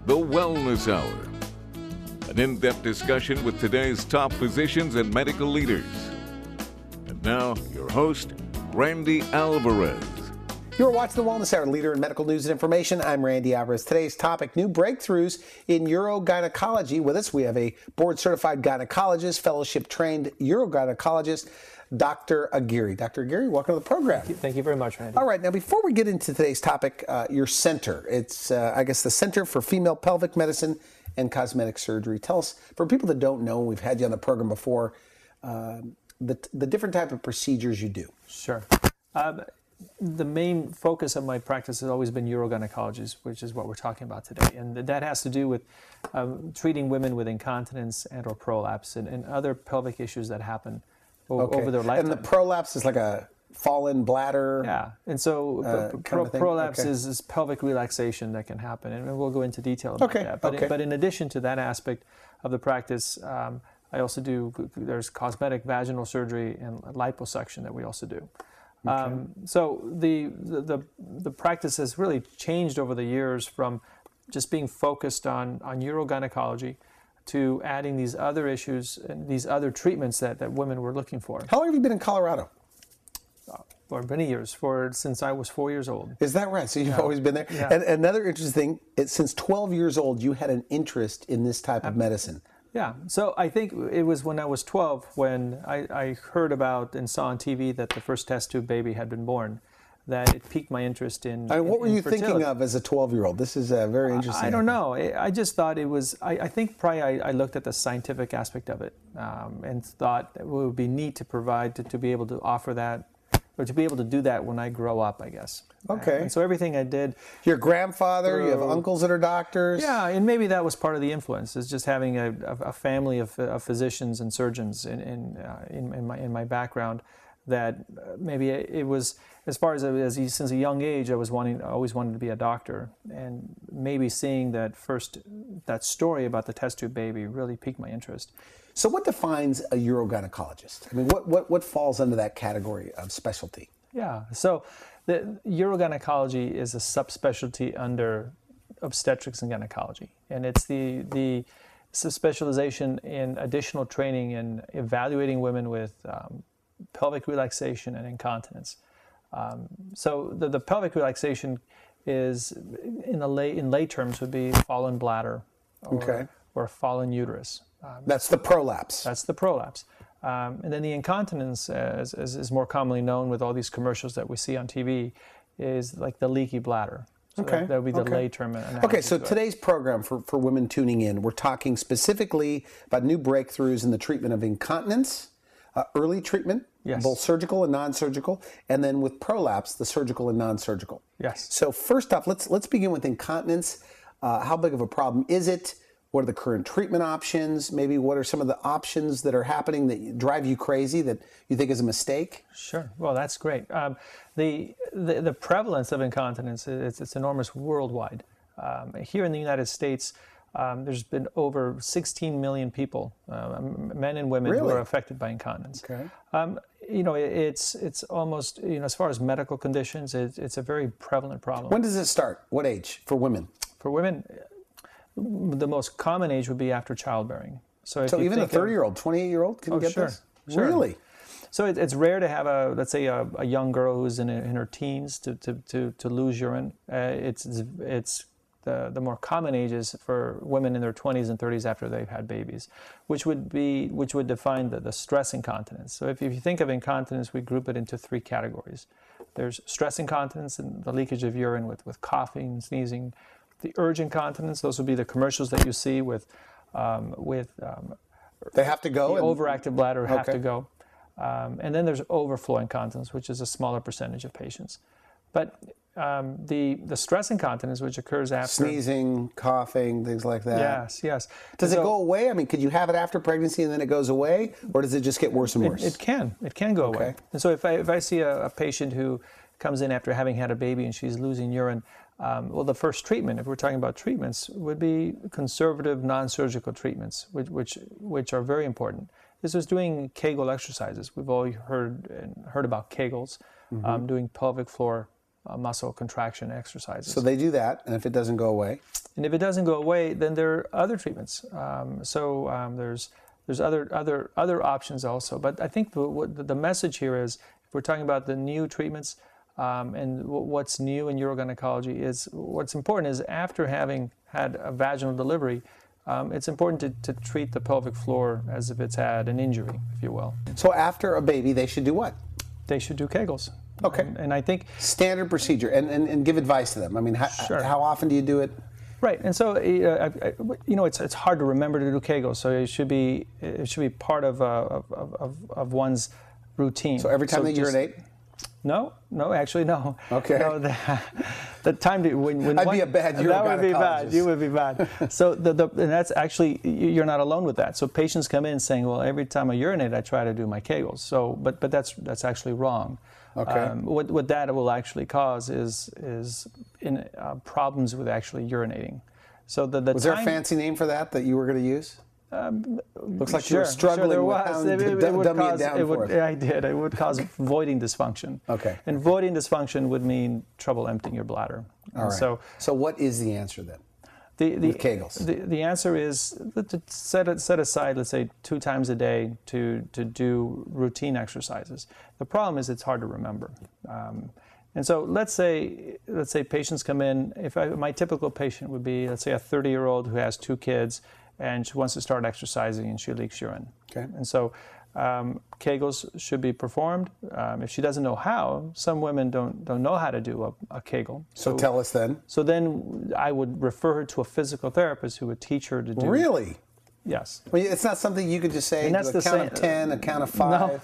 The Wellness Hour. An in-depth discussion with today's top physicians and medical leaders. And now, your host, Randy Alvarez. You're watching The Wellness Hour, leader in medical news and information. I'm Randy Alvarez. Today's topic, new breakthroughs in urogynecology. With us, we have a board-certified gynecologist, fellowship-trained urogynecologist, Dr. Aguirre. Dr. Aguirre, welcome to the program. Thank you very much, Randy. All right, now before we get into today's topic, your center. It's, I guess, the Center for Female Pelvic Medicine and Cosmetic Surgery. Tell us, for people that don't know, we've had you on the program before, the different type of procedures you do. Sure. The main focus of my practice has always been urogynecology, which is what we're talking about today. And that has to do with treating women with incontinence and or prolapse and other pelvic issues that happen over their lifetime. And the prolapse is like a fallen bladder? Yeah. And so prolapse is pelvic relaxation that can happen. And we'll go into detail about that. But in addition to that aspect of the practice, I also there's cosmetic vaginal surgery and liposuction that we also do. So the practice has really changed over the years from just being focused on urogynecology to adding these other issues and these other treatments that women were looking for. How long have you been in Colorado? For many years, since I was 4 years old. Is that right? So you've always been there? Yeah. And another interesting thing, since 12 years old, you had an interest in this type of medicine. Yeah, so I think it was when I was 12 when I heard about and saw on TV that the first test tube baby had been born, that it piqued my interest in what were you fertility. thinking of as a 12-year-old? This is very interesting. I don't know. I just thought it was, I think probably I looked at the scientific aspect of it and thought it would be neat to provide, to be able to offer that, or to be able to do that when I grow up, I guess. Okay. And so everything I did. Your grandfather, you have uncles that are doctors. Yeah, and maybe that was part of the influence, is just having a family of physicians and surgeons in my background. That maybe it was, as far as since a young age, I always wanted to be a doctor, and maybe seeing that story about the test tube baby really piqued my interest. So what defines a urogynecologist? I mean, what falls under that category of specialty? Yeah, so the urogynecology is a subspecialty under obstetrics and gynecology, and it's the specialization in additional training in evaluating women with pelvic relaxation and incontinence. So the pelvic relaxation is, in lay terms, would be fallen bladder or fallen uterus. That's the prolapse. That's the prolapse. And then the incontinence, as is more commonly known with all these commercials that we see on TV, is like the leaky bladder. So that would be the lay term. Okay, so today's program for women tuning in, we're talking specifically about new breakthroughs in the treatment of incontinence, early treatment, both surgical and non-surgical, and then with prolapse, the surgical and non-surgical. Yes. So first off, let's begin with incontinence. How big of a problem is it? What are the current treatment options? Maybe what are some of the options that are happening that drive you crazy, that you think is a mistake? Sure. Well, that's great. The prevalence of incontinence, it's enormous worldwide. Here in the United States, there's been over 16 million people, men and women, who are affected by incontinence. Okay. It's almost, as far as medical conditions, it's a very prevalent problem. When does it start? What age for women? For women, the most common age would be after childbearing. So even a 30-year-old, 28-year-old can get this? Sure. Really? So it's rare to have let's say a young girl who's in her teens to lose urine. It's the more common ages for women in their 20s and 30s after they've had babies, which would define the stress incontinence. So if you think of incontinence, we group it into three categories. There's stress incontinence and the leakage of urine with coughing, sneezing. The urge incontinence, those would be the commercials that you see with they have to go. The overactive bladder have to go. And then there's overflow incontinence, which is a smaller percentage of patients. But the stress incontinence, which occurs after sneezing, coughing, things like that. Yes. Does it go away? I mean, could you have it after pregnancy and then it goes away, or does it just get worse and worse? It can go away. And so if I see a patient who comes in after having had a baby and she's losing urine, well, the first treatment, if we're talking about treatments, would be conservative non-surgical treatments, which are very important. This was doing Kegel exercises. We've all heard about Kegels, doing pelvic floor muscle contraction exercises. So they do that, and if it doesn't go away? And if it doesn't go away, then there are other treatments. There's other options also. But I think the message here is, if we're talking about the new treatments and what's new in urogynecology, is what's important is, after having had a vaginal delivery, it's important to treat the pelvic floor as if it's had an injury, if you will. So after a baby, they should do what? They should do Kegels. Okay. And I think standard procedure, and give advice to them. I mean, sure. How often do you do it? Right, and so it's hard to remember to do Kegels, so it should be part of one's routine. So every time they urinate? No, actually no. Okay. No, the time to when I'd be a bad urogynecologist. That would be bad. You would be bad. So and that's actually, you're not alone with that. So patients come in saying, well, every time I urinate, I try to do my Kegels. So, but that's actually wrong. Okay. What that will actually cause is problems with actually urinating. So was there a fancy name for that you were going to use? Looks like you were struggling there with was. how to dummy it down for us. I did. It would cause voiding dysfunction. Okay. And voiding dysfunction would mean trouble emptying your bladder. All right. So what is the answer then? With Kegels. The answer is to set aside, let's say, 2 times a day to do routine exercises. The problem is it's hard to remember. And so let's say patients come in. My typical patient would be, let's say, a 30-year-old who has 2 kids, and she wants to start exercising and she leaks urine. Okay. And so Kegels should be performed. If she doesn't know how, some women don't know how to do a Kegel. So tell us then. So then I would refer her to a physical therapist who would teach her to do. Really? Yes. Well, it's not something you could just say, do a count of 10, a count of 5. No.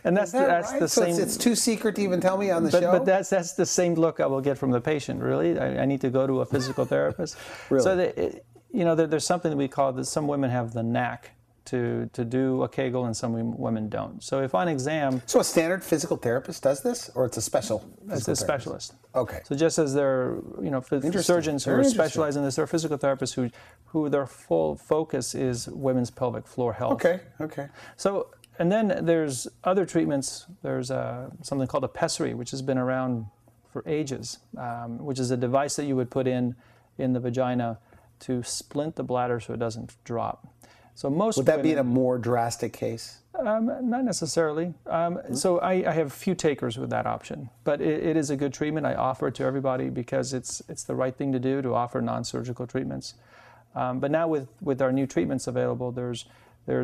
And that's right? the same. So it's too secret to even tell me on the show? But that's the same look I will get from the patient, really. I need to go to a physical therapist. Really? So there's something that we call that some women have the knack to do a Kegel and some women don't. So if on exam... So a standard physical therapist does this, or it's a special It's a specialist. Okay. So just as there are surgeons who specialize in this, there are physical therapists who their full focus is women's pelvic floor health. Okay. So, and then there's other treatments. There's something called a pessary, which has been around for ages, which is a device that you would put in the vagina to splint the bladder so it doesn't drop. So would that be in a more drastic case? Not necessarily. So I have few takers with that option, but it is a good treatment. I offer it to everybody because it's the right thing to do, to offer non-surgical treatments. But now with our new treatments available, there's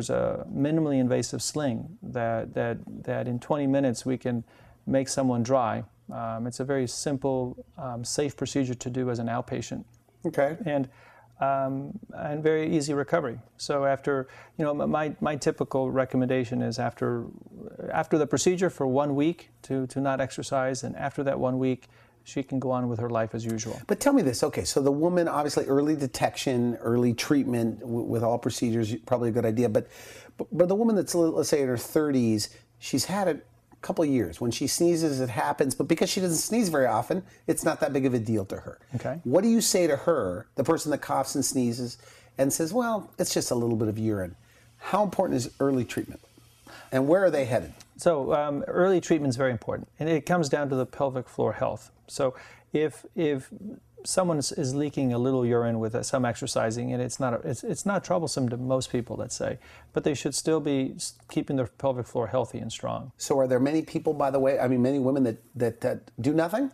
a minimally invasive sling that in 20 minutes we can make someone dry. It's a very simple, safe procedure to do as an outpatient. Okay. And very easy recovery. So after, my typical recommendation is after the procedure for 1 week to not exercise, and after that 1 week, she can go on with her life as usual. But tell me this, okay, so the woman, obviously early detection, early treatment with all procedures, probably a good idea, but the woman that's, let's say, in her 30s, she's had a couple of years. When she sneezes, it happens, but because she doesn't sneeze very often, it's not that big of a deal to her. Okay. What do you say to her, the person that coughs and sneezes, and says, well, it's just a little bit of urine? How important is early treatment? And where are they headed? So early treatment is very important, and it comes down to the pelvic floor health. So if someone is leaking a little urine with some exercising, and it's not troublesome to most people, let's say, but they should still be keeping their pelvic floor healthy and strong. So are there many people, by the way, many women that do nothing?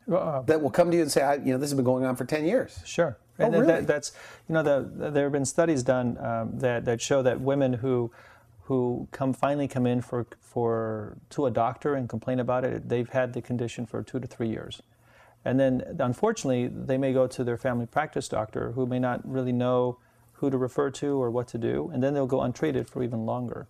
That will come to you and say, this has been going on for 10 years. Sure. And really? There have been studies done that show that women who finally come in to a doctor and complain about it, they've had the condition for 2 to 3 years. And then, unfortunately, they may go to their family practice doctor who may not really know who to refer to or what to do, and then they'll go untreated for even longer.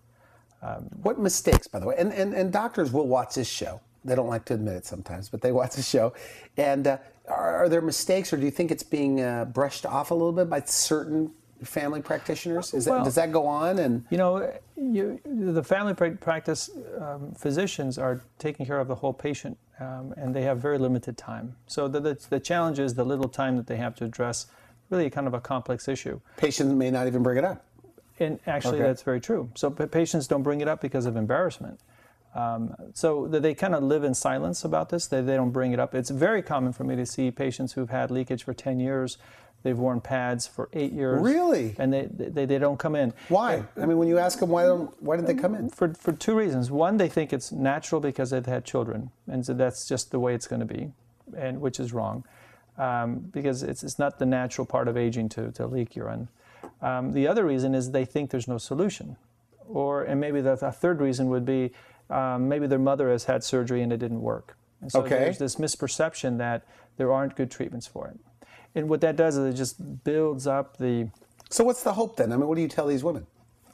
What mistakes, by the way, and doctors will watch this show. They don't like to admit it sometimes, but they watch the show. And are there mistakes, or do you think it's being brushed off a little bit by certain family practitioners? Does that go on? And the family practice physicians are taking care of the whole patient, and they have very limited time. So the challenge is the little time that they have to address really kind of a complex issue. Patients may not even bring it up. And actually, that's very true. So patients don't bring it up because of embarrassment. So they kind of live in silence about this. They don't bring it up. It's very common for me to see patients who've had leakage for 10 years They've worn pads for 8 years. Really? And they don't come in. Why? I mean, when you ask them why didn't they come in? For two reasons. One, they think it's natural because they've had children, and so that's just the way it's going to be, and which is wrong, because it's not the natural part of aging to leak urine. The other reason is they think there's no solution, and maybe the third reason would be maybe their mother has had surgery and it didn't work. And so there's this misperception that there aren't good treatments for it. And what that does is it just builds up the... So what's the hope then? I mean, what do you tell these women?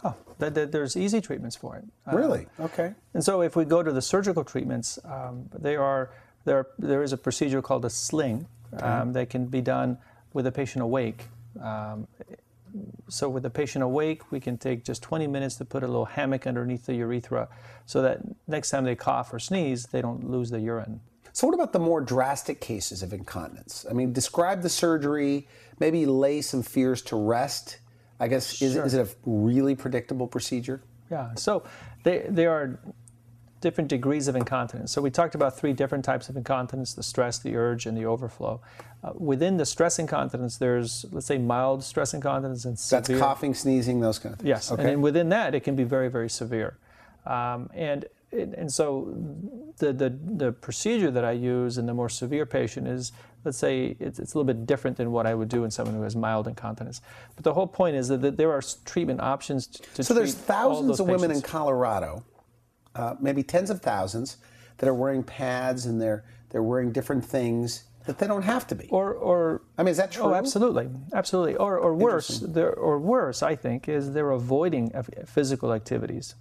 Oh, that there's easy treatments for it. Really? Okay. And so if we go to the surgical treatments, there is a procedure called a sling that can be done with a patient awake. So with the patient awake, we can take just 20 minutes to put a little hammock underneath the urethra so that next time they cough or sneeze, they don't lose the urine. So what about the more drastic cases of incontinence? I mean, describe the surgery, maybe lay some fears to rest. I guess, is it a really predictable procedure? Yeah, so there are different degrees of incontinence. So we talked about 3 different types of incontinence: the stress, the urge, and the overflow. Within the stress incontinence, there's, let's say, mild stress incontinence and severe. That's coughing, sneezing, those kind of things. Yes, okay. And then within that, it can be very, very severe. And so the procedure that I use in the more severe patient is, let's say, it's a little bit different than what I would do in someone who has mild incontinence. But the whole point is that there are treatment options to treat. So there's thousands of women in patients. Colorado, maybe tens of thousands, that are wearing pads and they're wearing different things that they don't have to be. Or I mean, is that true? Oh, absolutely. Or worse, I think, is they're avoiding physical activities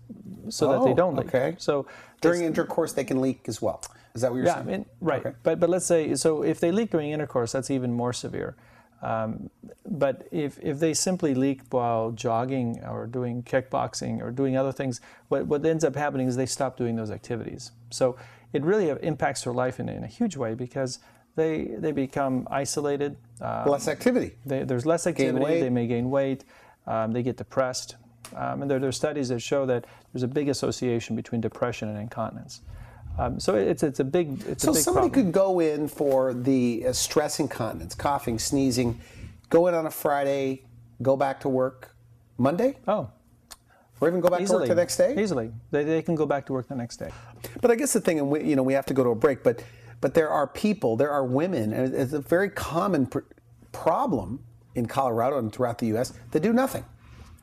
so that they don't leak. Okay. So during intercourse, they can leak as well. Is that what you're saying? Yeah, right. Okay. But let's say, so if they leak during intercourse, that's even more severe. But if they simply leak while jogging or doing kickboxing or doing other things, what ends up happening is they stop doing those activities. So it really impacts their life in a huge way, because they become isolated. Less activity. There's less activity. They may gain weight. They get depressed. And there are studies that show that there's a big association between depression and incontinence. So it's a big problem. So somebody could go in for the stress incontinence, coughing, sneezing, go in on a Friday, go back to work Monday? Oh. Or even go back to work the next day? Easily. They can go back to work the next day. But I guess the thing, and we have to go to a break, but there are people, there are women, and it's a very common problem in Colorado and throughout the U.S. that do nothing.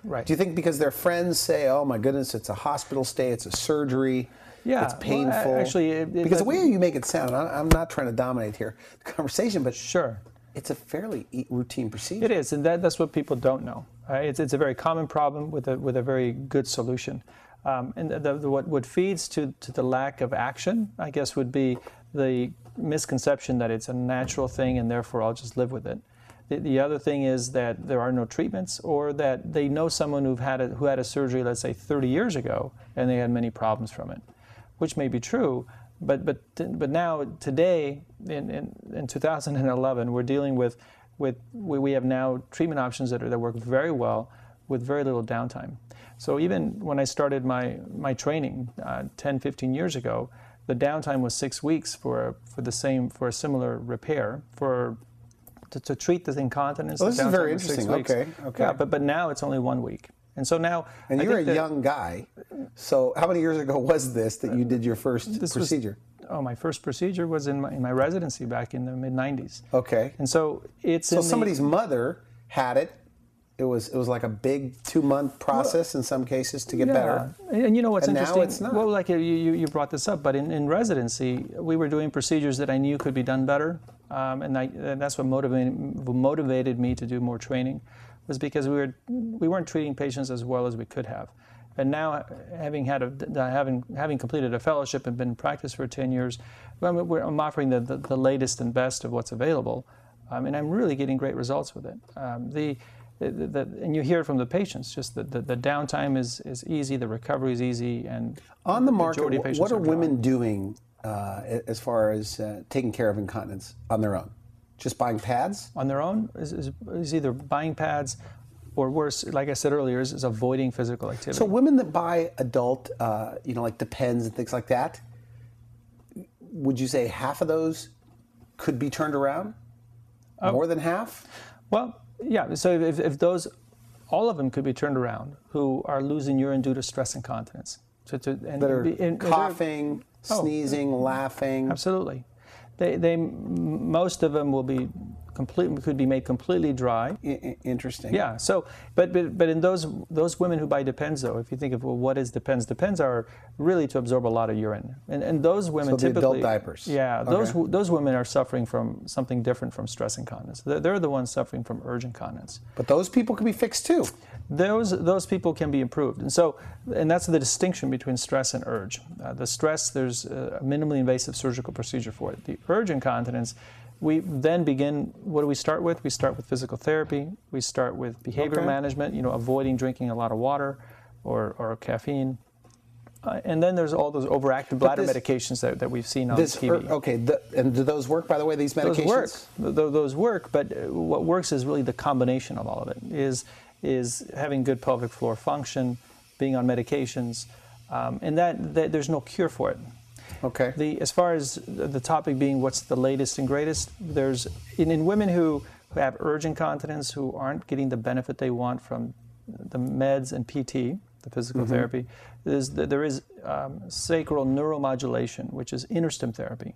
Right. Do you think because their friends say, oh my goodness, it's a hospital stay, it's a surgery, it's painful? Well, actually, because the way you make it sound, I'm not trying to dominate here the conversation, but sure, it's a fairly routine procedure. It is, and that's what people don't know. It's a very common problem with a very good solution. And what feeds to the lack of action, I guess, would be the misconception that it's a natural thing and therefore I'll just live with it. The other thing is that there are no treatments, or that they know someone who had a surgery, let's say 30 years ago, and they had many problems from it, which may be true. But now today in 2011, we're dealing with we have now treatment options that work very well with very little downtime. So even when I started my training 10, 15 years ago, the downtime was 6 weeks for a similar repair to treat the incontinence. Well, this is very interesting. Okay. Yeah, but now it's only 1 week. And so now... And you're a young guy. So how many years ago was this that you did your first procedure? My first procedure was in my residency back in the mid-90s. Okay. And so it's... So somebody's mother had it. It was like a big 2-month process in some cases to get better. And you know what's interesting? Now it's not. Well, like you brought this up, but in residency, we were doing procedures that I knew could be done better. And that's what motivated me to do more training, was because we weren't treating patients as well as we could have. And now, having completed a fellowship and been in practice for 10 years, I'm offering the latest and best of what's available, and I'm really getting great results with it. And you hear it from the patients, just the downtime is easy, the recovery is easy, and on the market, what are women doing as far as taking care of incontinence on their own? Just buying pads? On their own is either buying pads, or worse, like I said earlier, is avoiding physical activity. So women that buy adult, like Depends and things like that, would you say half of those could be turned around? More than half? Well, yeah. So if those, all of them could be turned around who are losing urine due to stress incontinence. Coughing, sneezing, laughing. Absolutely. Most of them will be could be made completely dry. Interesting. Yeah. So, but in those women who buy Depends, though, if you think of, well, what is Depends? Depends are really to absorb a lot of urine, and those women typically, the adult diapers. Yeah. Those women are suffering from something different from stress incontinence. They're the ones suffering from urge incontinence. But those people can be fixed too. Those people can be improved, and that's the distinction between stress and urge. The stress, there's a minimally invasive surgical procedure for it. The urge incontinence, we then begin, what do we start with? We start with physical therapy. We start with behavior management, avoiding drinking a lot of water or caffeine. And then there's all those overactive bladder medications that we've seen on TV. And do those work, by the way, these medications? Those work, but what works is really the combination of all of it, is having good pelvic floor function, being on medications, and that there's no cure for it. Okay. As far as the topic being what's the latest and greatest, there's in women who have urge incontinence, who aren't getting the benefit they want from the meds and PT, the physical therapy, there is sacral neuromodulation, which is interstim therapy.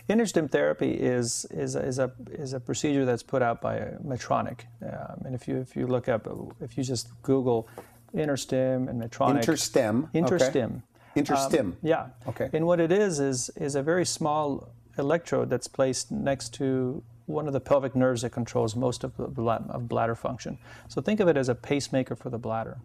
Interstim therapy is a procedure that's put out by Medtronic, and if you look up, if you just Google interstim and Medtronic. Interstim. Interstim. Yeah. Okay. And what it is a very small electrode that's placed next to one of the pelvic nerves that controls most of bladder function. So think of it as a pacemaker for the bladder.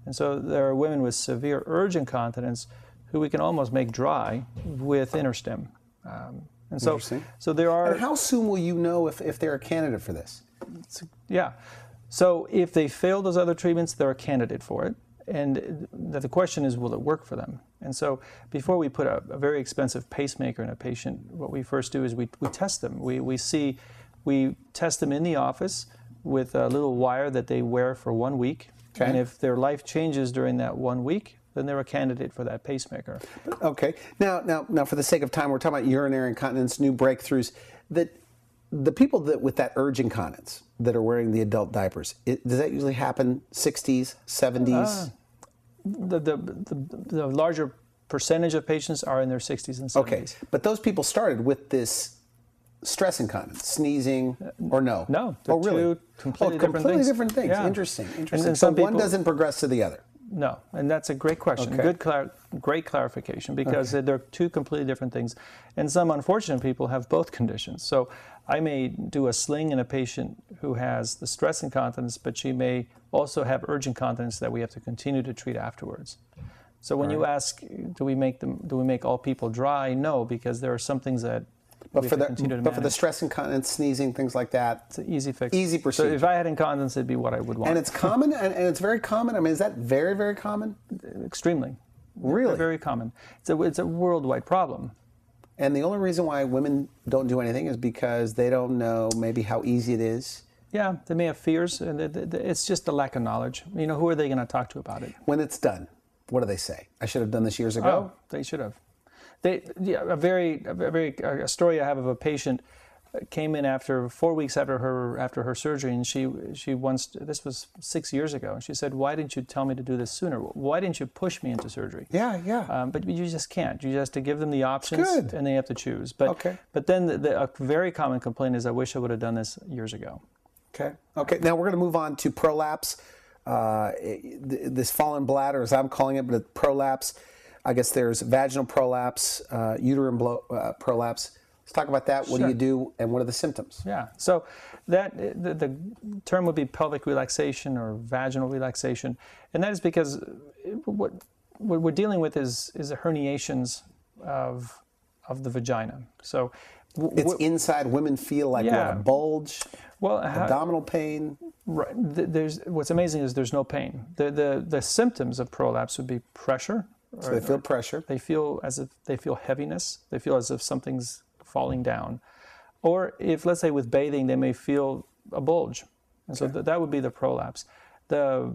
And so there are women with severe urge incontinence who we can almost make dry with interstim. And so there are. And how soon will you know if they're a candidate for this? Yeah. So if they fail those other treatments, they're a candidate for it. And the question is, will it work for them? And so before we put a very expensive pacemaker in a patient, what we first do is we test them. We test them in the office with a little wire that they wear for 1 week. Okay. And if their life changes during that 1 week, then they're a candidate for that pacemaker. Okay. Now, for the sake of time, we're talking about urinary incontinence, new breakthroughs. The people with that urge incontinence that are wearing the adult diapers, does that usually happen 60s, 70s? The larger percentage of patients are in their 60s and 70s. Okay, but those people started with this stress incontinence, sneezing, or no? No. Oh, really? Completely different things. Yeah. Interesting. And so one doesn't progress to the other? No, and that's a great question. Okay. Great clarification, because they're two completely different things. And some unfortunate people have both conditions. So I may do a sling in a patient who has the stress incontinence, but she may also have urge incontinence that we have to continue to treat afterwards. So when you ask, do we make all people dry? No, because there are some things that But for the stress incontinence, sneezing, things like that, it's an easy fix. Easy procedure. So if I had incontinence, it'd be what I would want. And it's common, and it's very common. I mean, is that very, very common? Extremely. Really? Very common. It's a worldwide problem. And the only reason why women don't do anything is because they don't know maybe how easy it is. Yeah, they may have fears, and it's just a lack of knowledge. Who are they going to talk to about it? When it's done, what do they say? I should have done this years ago? Oh, they should have. A story I have of a patient came in after 4 weeks after her surgery, and this was 6 years ago, and she said, "Why didn't you tell me to do this sooner? Why didn't you push me into surgery?" Yeah. But you just can't. You just have to give them the options, and they have to choose. But then a very common complaint is, "I wish I would have done this years ago." Okay. Now we're going to move on to prolapse. This fallen bladder, as I'm calling it, but prolapse. I guess there's vaginal prolapse, uterine prolapse. Let's talk about that. What do you do, and what are the symptoms? Yeah. So that the term would be pelvic relaxation or vaginal relaxation, and that is because what we're dealing with is the herniations of the vagina. So it's inside. Women feel like a bulge. Well, abdominal pain. Right. What's amazing is there's no pain. The symptoms of prolapse would be pressure. So they feel pressure. They feel as if they feel heaviness. They feel as if something's falling down. Or if, let's say, with bathing, they may feel a bulge. And so that would be the prolapse. The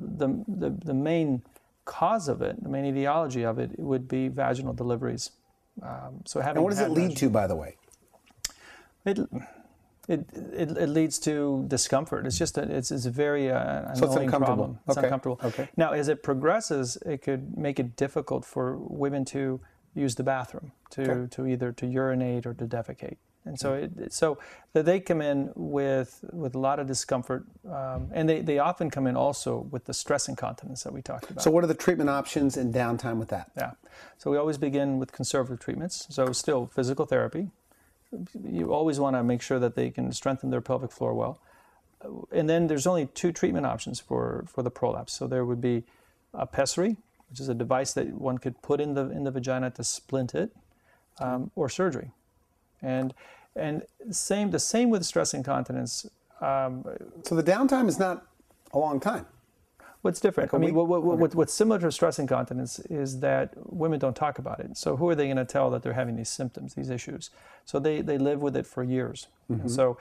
main cause of it, the main etiology of it, would be vaginal deliveries. And what does it lead to, by the way? It leads to discomfort. It's just it's a very annoying problem. It's uncomfortable. Okay. Now, as it progresses, it could make it difficult for women to use the bathroom, to either to urinate or to defecate. And so that they come in with a lot of discomfort, and they often come in also with the stress incontinence that we talked about. So what are the treatment options and downtime with that? Yeah. So we always begin with conservative treatments. So still physical therapy. You always want to make sure that they can strengthen their pelvic floor well. And then there's only 2 treatment options for the prolapse. So there would be a pessary, which is a device that one could put in the vagina to splint it, or surgery. And the same with stress incontinence. So the downtime is not a long time. What's different? I mean, what's similar to stress incontinence is that women don't talk about it. So who are they going to tell that they're having these symptoms, these issues? So they live with it for years. Mm-hmm. And so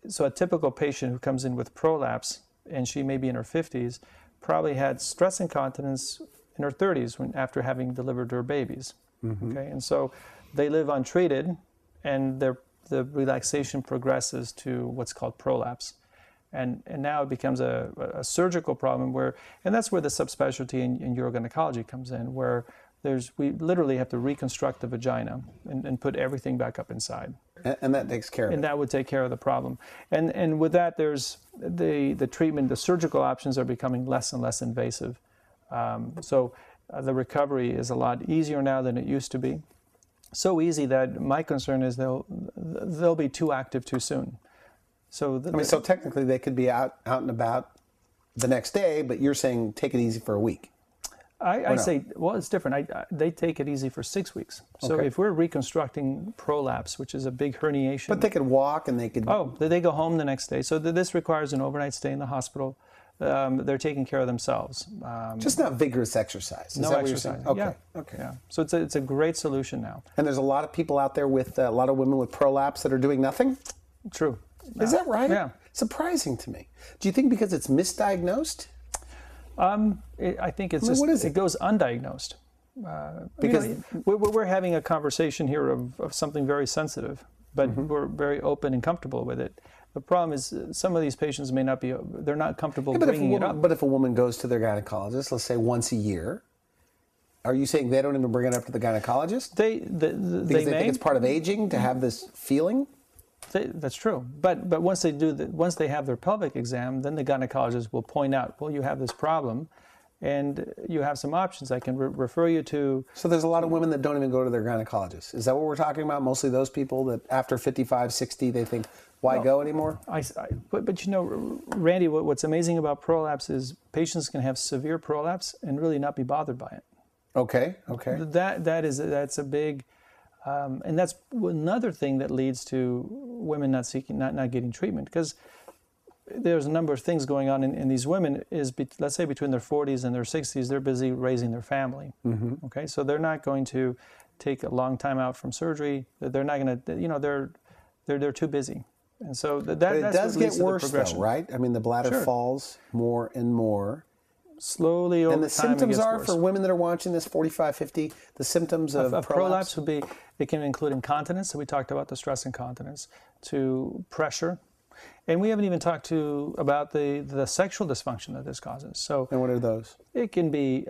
so a typical patient who comes in with prolapse, and she may be in her 50s, probably had stress incontinence in her 30s after having delivered her babies. Mm-hmm. Okay, and so they live untreated, and the relaxation progresses to what's called prolapse. And now it becomes a surgical problem and that's where the subspecialty in urogynecology comes in, where we literally have to reconstruct the vagina and put everything back up inside. And that takes care of it. And that would take care of the problem. And with that, there's the treatment, the surgical options are becoming less and less invasive. So the recovery is a lot easier now than it used to be. So easy that my concern is they'll be too active too soon. So so technically they could be out and about the next day, but you're saying take it easy for a week. I say, well, it's different. They take it easy for 6 weeks. So if we're reconstructing prolapse, which is a big herniation. But they could walk and they could... Oh, they go home the next day. So this requires an overnight stay in the hospital. They're taking care of themselves. Just not vigorous exercise. Is no that exercise. What you're saying? Yeah. Okay. Yeah. So it's a great solution now. And there's a lot of people out there with a lot of women with prolapse that are doing nothing? True. Is that right? Yeah. Surprising to me. Do you think because it's misdiagnosed? I think it's what is it? It goes undiagnosed. Because we're having a conversation here of something very sensitive, but we're very open and comfortable with it. The problem is some of these patients may not be, they're not comfortable bringing it up. But if a woman goes to their gynecologist, let's say once a year, are you saying they don't even bring it up to the gynecologist? They think it's part of aging to have this feeling? That's true, but once they have their pelvic exam, then the gynecologist will point out, well, you have this problem, and you have some options. I can refer you to. So there's a lot of women that don't even go to their gynecologist. Is that what we're talking about? Mostly those people that after 55, 60, they think, why go anymore? But you know, Randy, what's amazing about prolapse is patients can have severe prolapse and really not be bothered by it. Okay. That's a big. And that's another thing that leads to women not getting treatment, because there's a number of things going on in these women. Let's say between their 40s and their 60s, they're busy raising their family. Mm-hmm. Okay, so they're not going to take a long time out from surgery. They're not going to, they're too busy, and so that's it does get worse, though, right? I mean, the bladder falls more and more. Slowly over time. And the symptoms are, for women that are watching this, 45, 50, the symptoms of prolapse would be, it can include incontinence, so we talked about the stress incontinence, to pressure. And we haven't even talked about the sexual dysfunction that this causes. So, and what are those? It can be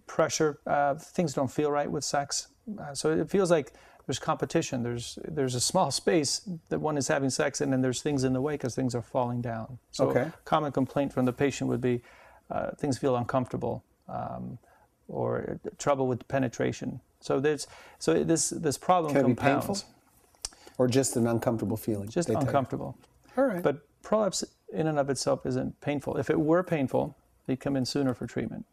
pressure. Things don't feel right with sex. So it feels like there's competition. There's a small space that one is having sex in, and there's things in the way because things are falling down. So common complaint from the patient would be, things feel uncomfortable, or trouble with penetration. So this problem Can it compounds. Be painful? Or just an uncomfortable feeling? Just uncomfortable. All right. But prolapse in and of itself isn't painful. If it were painful, they'd come in sooner for treatment.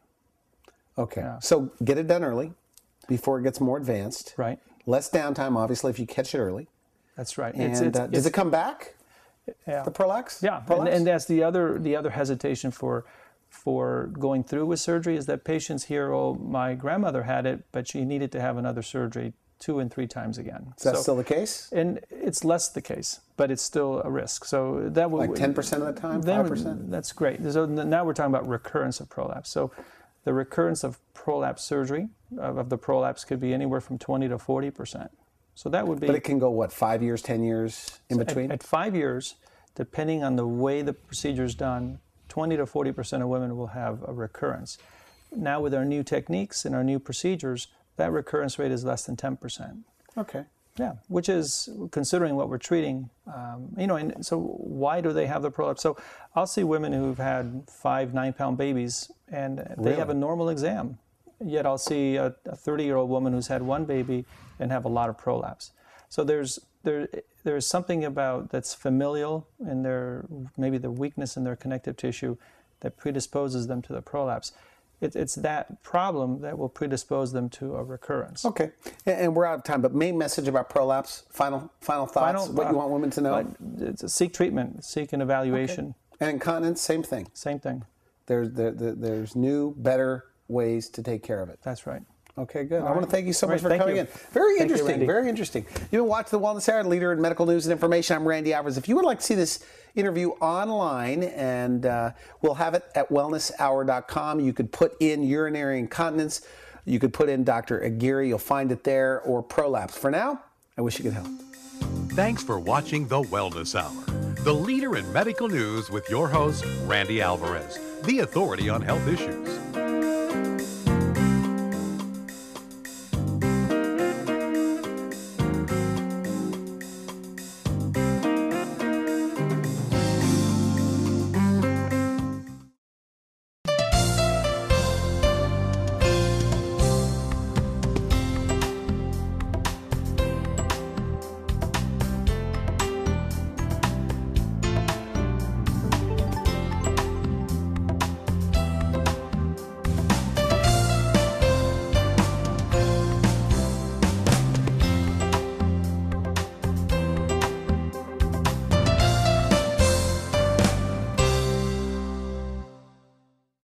Okay. Yeah. So get it done early before it gets more advanced. Right. Less downtime, obviously, if you catch it early. That's right. And does it come back? Yeah. The prolapse? Yeah. And that's the other hesitation for going through with surgery, is that patients hear, oh, my grandmother had it, but she needed to have another surgery 2 and 3 times again. Is that still the case? And it's less the case, but it's still a risk. So that would, like 10% of the time, 5%? That's great. So now we're talking about recurrence of prolapse. So the recurrence of prolapse surgery, of the prolapse, could be anywhere from 20 to 40%. So that would be. But it can go, what, 5 years, 10 years in between? At 5 years, depending on the way the procedure is done, 20 to 40% of women will have a recurrence. Now with our new techniques and our new procedures, that recurrence rate is less than 10%. Okay. Yeah, which is, considering what we're treating, and so why do they have the prolapse? So I'll see women who've had 5 9-pound babies and they have a normal exam. Yet I'll see a 30-year-old woman who's had 1 baby and have a lot of prolapse. So there's something about that's familial in maybe the weakness in their connective tissue that predisposes them to the prolapse. It's that problem that will predispose them to a recurrence. Okay, and we're out of time, but main message about prolapse, final thoughts, what you want women to know? Seek treatment, seek an evaluation. Okay. And incontinence, same thing? Same thing. There's new, better ways to take care of it. That's right. Okay, good. I want to thank you so much for coming in. Very interesting, very interesting. You've been watching The Wellness Hour, leader in medical news and information. I'm Randy Alvarez. If you would like to see this interview online, and we'll have it at wellnesshour.com. You could put in urinary incontinence. You could put in Dr. Aguirre. You'll find it there, or prolapse. For now, I wish you good health. Thanks for watching The Wellness Hour, the leader in medical news with your host, Randy Alvarez, the authority on health issues.